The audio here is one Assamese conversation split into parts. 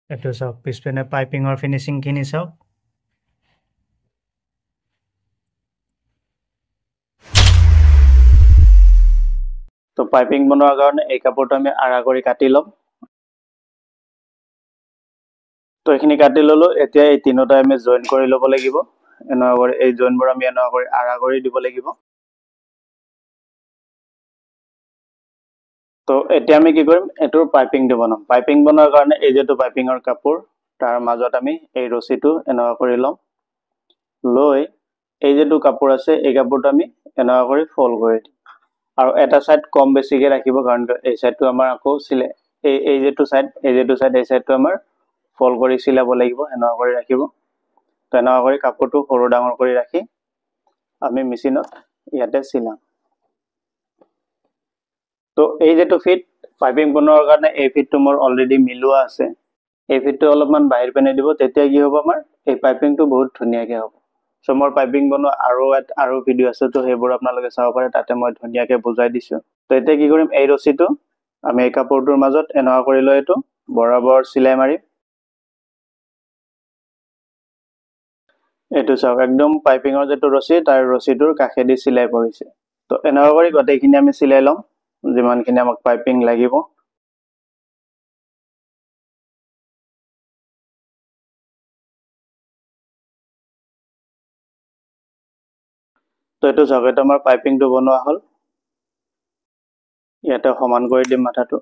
এইটো চাওক পিছপিনে পাইপিঙৰ ফিনিচিংখিনি চাওক। তো পাইপিং বনোৱাৰ কাৰণে এই কাপোৰটো আমি আঢ়া কৰি কাটি ল'ম। তো এইখিনি কাটি ল'লো। এতিয়া এই তিনিটা আমি জইন কৰি ল'ব লাগিব। এনেকুৱা কৰি এই জইনবোৰ আমি এনেকুৱা কৰি আঢ়া কৰি দিব লাগিব। তো এতিয়া আমি কি কৰিম, এইটোৰ পাইপিংটো বনাম। পাইপিং বনোৱাৰ কাৰণে এই যিটো পাইপিঙৰ কাপোৰ তাৰ মাজত আমি এই ৰছীটো এনেকুৱা কৰি ল'ম। লৈ এই যিটো কাপোৰ আছে এই কাপোৰটো আমি এনেকুৱা কৰি ফল্ড কৰি দিম। আৰু এটা সাইড কম বেছিকে ৰাখিব, কাৰণ এই সাইডটো আমাৰ আকৌ চিলাই এই যিটো সাইড এই সাইডটো আমাৰ ফল্ড কৰি চিলাব লাগিব। এনেকুৱা কৰি ৰাখিব। তো এনেকুৱা কৰি কাপোৰটো সৰু ডাঙৰ কৰি ৰাখি আমি মেচিনত ইয়াতে চিলাম। তো এই যেটো ফিট পাইপিং বনোৱাৰ কাৰণে এই ফিটটো মোৰ অলৰেডি মিলোৱা আছে। এই ফিটটো অলপমান বাহিৰ পিনে দিব, তেতিয়া কি হ'ব, আমাৰ এই পাইপিংটো বহুত ধুনীয়াকে হ'ব। সো মোৰ পাইপিং বনোৱা আৰু ভিডিঅ' আছে, তো সেইবোৰ আপোনালোকে চাব পাৰে, তাতে মই ধুনীয়াকে বুজাই দিছো। তো এতিয়া কি কৰিম, এই ৰছীটো আমি এই কাপোৰটোৰ মাজত এনেকুৱা কৰি লৈ এইটো বৰাবৰ চিলাই মাৰিম। এইটো চাওক, একদম পাইপিঙৰ যেটো ৰছী তাৰ ৰছীটোৰ কাষেদি চিলাই পৰিছে। তো এনেকুৱা কৰি গোটেইখিনি আমি চিলাই ল'ম, যিমানখিনি আমাক পাইপিং লাগিব। তো এইটো চাওক, এইটো আমাৰ পাইপিংটো বনোৱা হ'ল। ইয়াতে সমান কৰি দিম মাথাটো।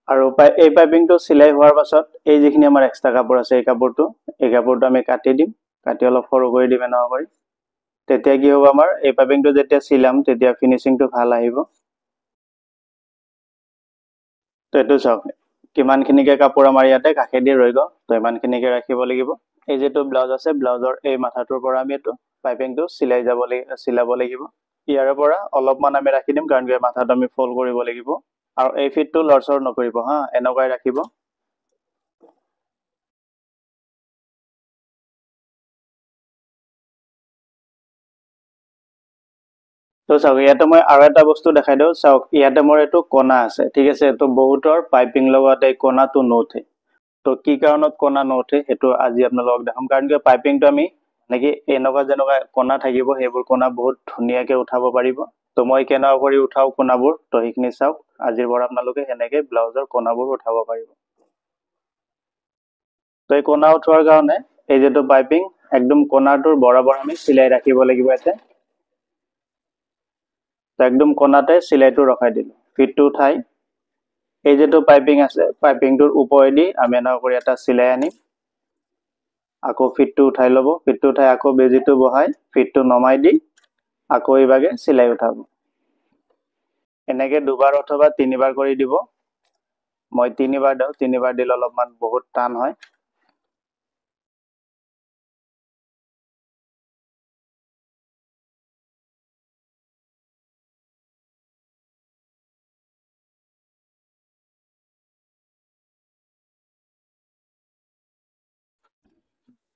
আৰু এই পাইপিংটো চিলাই হোৱাৰ পাছত এই যিখিনি আমাৰ এক্সট্ৰা কাপোৰ আছে এই কাপোৰটো আমি কাটি দিম। কাটি অলপ সৰু কৰি দিম এনেকুৱা কৰি। তেতিয়া কি হ'ব, আমাৰ এই পাইপিংটো যেতিয়া চিলাম তেতিয়া ফিনিচিংটো ভাল আহিব। তো এইটো চাওক, কিমানখিনিকে কাপোৰ আমাৰ ইয়াতে কাষেদি ৰৈ গ'ল। তো ইমানখিনিকে ৰাখিব লাগিব। এই যিটো ব্লাউজ আছে ব্লাউজৰ এই মাথাটোৰ পৰা আমি এইটো পাইপিংটো চিলাব লাগিব। ইয়াৰ পৰা অলপমান আমি ৰাখি দিম, কাৰণ মাথাটো আমি ফল্ড কৰিব লাগিব। আৰু এই ফিটটো লৰচৰ নকৰিব হা, এনেকুৱাই ৰাখিব। তো চাওক, ইয়াতে মই আৰু এটা বস্তু দেখাই দিওঁ। চাওক, ইয়াতে মোৰ এইটো কণা আছে, ঠিক আছে। তো বহুতৰ পাইপিং লগতে এই কণাটো নুঠে। তো কি কাৰণত কণা নুঠে সেইটো আজি আপোনালোকক দেখাম। কাৰণ পাইপিংটো আমি নেকি এনেকুৱা যেনেকুৱা কণা থাকিব, সেইবোৰ কণা বহুত ধুনীয়াকে উঠাব পাৰিব। তো মই কেনেকুৱা কৰি উঠাও কণাবোৰ, তো সেইখিনি চাওক। আজিৰ পৰা আপোনালোকে সেনেকে ব্লাউজৰ কণাবোৰ উঠাব পাৰিব। তো এই কণা উঠোৱাৰ কাৰণে এই যিটো পাইপিং একদম কণাটোৰ বৰাবৰ আমি চিলাই ৰাখিব লাগিব ইয়াতে। তো একদম কণাতে চিলাইটো ৰখাই দিলোঁ। ফিটটো উঠাই এই যিটো পাইপিং আছে পাইপিংটোৰ ওপৰেদি আমি এনেকুৱা কৰি এটা চিলাই আনিম। আকৌ ফিটটো উঠাই ল'ব। ফিটটো উঠাই আকৌ বেজিটো বহাই ফিটটো নমাই দি আকৌ এইভাগে চিলাই উঠাব। এনেকে দুবাৰ অথবা তিনিবাৰ কৰি দিব। মই তিনিবাৰ দিওঁ, তিনিবাৰ দিলে অলপমান বহুত টান হয়।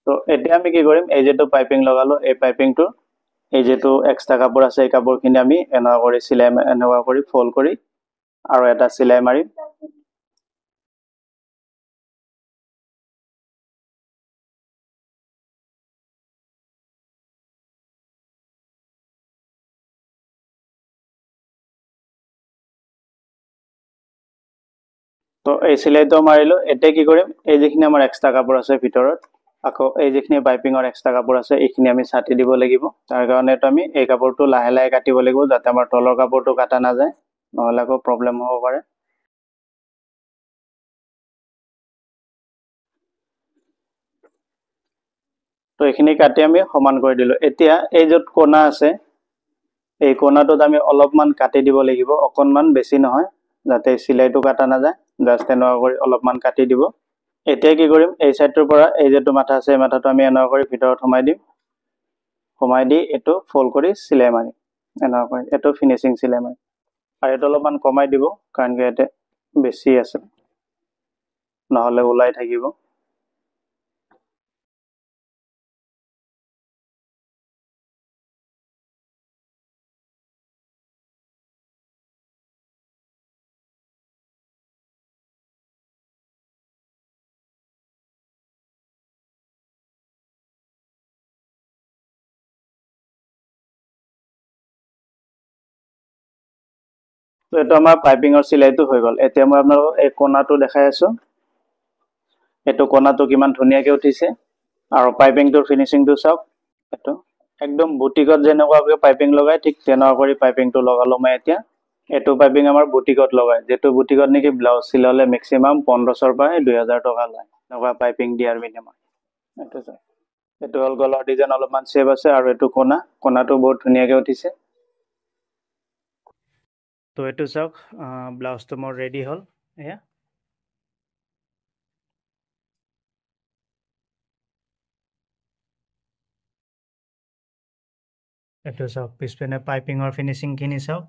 তো এতিয়া আমি কি কৰিম, এই যিটো পাইপিং লগালো এই পাইপিংটো এই যিটো এক্সট্ৰা কাপোৰ আছে এই কাপোৰখিনি আমি এনেকুৱা কৰি এনেকুৱা কৰি ফল্ড কৰি আৰু এটা চিলাই মাৰিম। তো এই চিলাইটো মাৰিলো। এতিয়া কি কৰিম, এই যিখিনি আমাৰ এক্সট্ৰা কাপোৰ আছে ভিতৰত, আকৌ এই যিখিনি পাইপিঙৰ এক্সট্ৰা কাপোৰ আছে এইখিনি আমি ছাটি দিব লাগিব। তাৰ কাৰণেতো আমি এই কাপোৰটো লাহে লাহে কাটিব লাগিব, যাতে আমাৰ তলৰ কাপোৰটো কাটা নাযায়, নহ'লে আকৌ প্ৰব্লেম হ'ব পাৰে। তো এইখিনি কাটি আমি সমান কৰি দিলো। এতিয়া এই য'ত কোণা আছে এই কোণাটোত আমি অলপমান কাটি দিব লাগিব, অকণমান, বেছি নহয়, যাতে চিলাইটো কাটা নাযায়। জাষ্ট এনেকুৱা কৰি অলপমান কাটি দিব। এতিয়া কি কৰিম, এই চাইডটোৰ পৰা এই যিটো মাথা আছে এই মাথাটো আমি এনেকুৱা কৰি ভিতৰত সোমাই দিম। সোমাই দি এইটো ফল্ড কৰি চিলাই মাৰিম। এনেকুৱা কৰি এইটো ফিনিচিং চিলাই মাৰিম। আৰু এইটো অলপমান কমাই দিব, কাৰণ ইয়াতে বেছি আছে, নহ'লে ওলাই থাকিব। তো এইটো আমাৰ পাইপিঙৰ চিলাইটো হৈ গ'ল। এতিয়া মই আপোনালোকক এই কোণাটো দেখাই আছো। এইটো কোণাটো কিমান ধুনীয়াকৈ উঠিছে আৰু পাইপিংটোৰ ফিনিচিংটো চাওক। এইটো একদম বুটিকত যেনেকুৱাকৈ পাইপিং লগাই ঠিক তেনেকুৱা কৰি পাইপিংটো লগালো মই এতিয়া। এইটো পাইপিং আমাৰ বুটিকত লগাই, যিটো বুটিকত নেকি ব্লাউজ চিলালে মেক্সিমাম 1500 পৰা 2000 টকা লয় এনেকুৱা পাইপিং দিয়াৰ বিনিময়। এইটো চাওক, এইটো হ'ল গলৰ ডিজাইন অলপমান চেপ আছে আৰু এইটো কোণাটো বহুত ধুনীয়াকৈ উঠিছে। তো এইটো চাওক, ব্লাউজটো মোৰ ৰেডি হ'ল। এয়া এইটো চাওক, পিছপিনে পাইপিঙৰ ফিনিচিংখিনি চাওক।